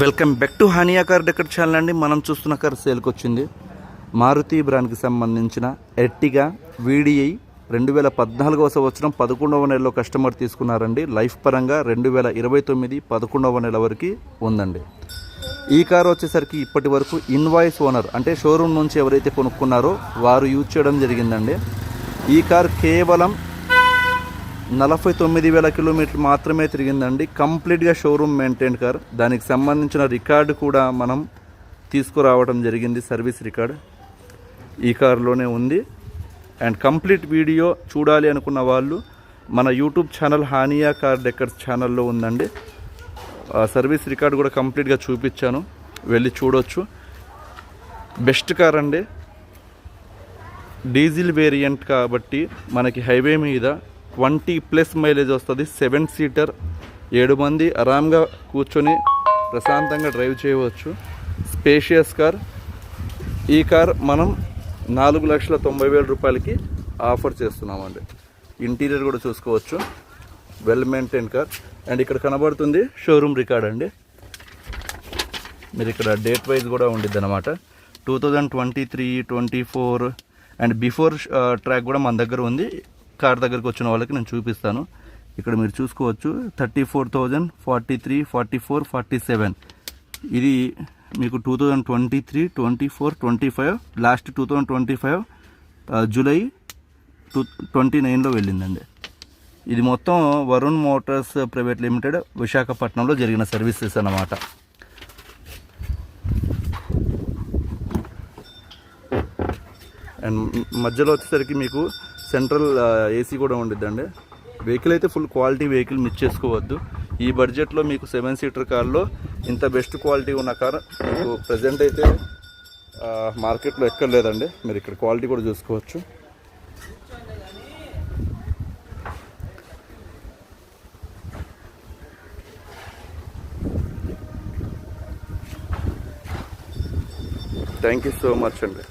Welcome back to Hania car decor channel అండి. మనం చూస్తున్న కార్ సేల్కి వచ్చింది. మారుతి బ్రాండ్కి సంబంధించిన ఎర్టిగా VDI 2014వ సంవత్సరం 11వ నెలలో కస్టమర్ తీసుకున్నారండి. లైఫ్ పరంగా 2029 11వ నెల వరకు ఉందండి. ఈ కార్ వచ్చేసరికి ఇప్పటి వరకు ఇన్వాయిస్ ఓనర్ అంటే షోరూమ్ నుంచి ఎవరైతే కొనుక్కున్నారో వారు యూజ్ చేయడం జరిగిందండి. ఈ కార్ కేవలం 49,000 కిలోమీటర్లు మాత్రమే తిరిగిందండి. కంప్లీట్గా షోరూమ్ మెయింటైన్ కార్. దానికి సంబంధించిన రికార్డు కూడా మనం తీసుకురావడం జరిగింది. సర్వీస్ రికార్డ్ ఈ కార్లోనే ఉంది. అండ్ కంప్లీట్ వీడియో చూడాలి అనుకున్న వాళ్ళు మన YouTube channel Hania car decors ఛానల్లో ఉందండి. సర్వీస్ రికార్డ్ కూడా కంప్లీట్గా చూపించాను, వెళ్ళి చూడొచ్చు. బెస్ట్ కార్ అండి. డీజిల్ వేరియంట్ కాబట్టి మనకి హైవే మీద 20+ మైలేజ్ వస్తుంది. 7 సీటర్, 7 మంది ఆరాంగా కూర్చొని ప్రశాంతంగా డ్రైవ్ చేయవచ్చు. Spacious car. ఈ కార్ మనం 4,90,000 రూపాయలకి ఆఫర్ చేస్తున్నామండి. ఇంటీరియర్ కూడా చూసుకోవచ్చు. Well maintain car. అండ్ ఇక్కడ కనబడుతుంది షోరూమ్ రికార్డ్ అండి. మీరు ఇక్కడ డేట్ వైజ్ కూడా ఉండిద్ది అనమాట. 2023, 24 అండ్ బిఫోర్ ట్రాక్ కూడా మన దగ్గర ఉంది. కార్ దగ్గరికి వచ్చిన వాళ్ళకి నేను చూపిస్తాను. ఇక్కడ మీరు చూసుకోవచ్చు 34,000, 43, 44, 47. ఇది మీకు 2023, 24, 25 లాస్ట్ 2025 జూలై 29లో వెళ్ళిందండి. ఇది మొత్తం వరుణ్ మోటార్స్ ప్రైవేట్ లిమిటెడ్ విశాఖపట్నంలో జరిగిన సర్వీసెస్ అన్నమాట. అండ్ మధ్యలో వచ్చేసరికి మీకు సెంట్రల్ AC కూడా ఉండిద్దండి. వెహికల్ అయితే ఫుల్ క్వాలిటీ వెహికల్ మిస్ చేసుకోవద్దు. ఈ బడ్జెట్లో మీకు 7 సీటర్ కార్లో ఇంత బెస్ట్ క్వాలిటీ ఉన్న కార్ మీకు ప్రజెంట్ అయితే మార్కెట్లో ఎక్కర్లేదండి. మీరు ఇక్కడ క్వాలిటీ కూడా చూసుకోవచ్చు. థ్యాంక్ యూ సో మచ్ అండి.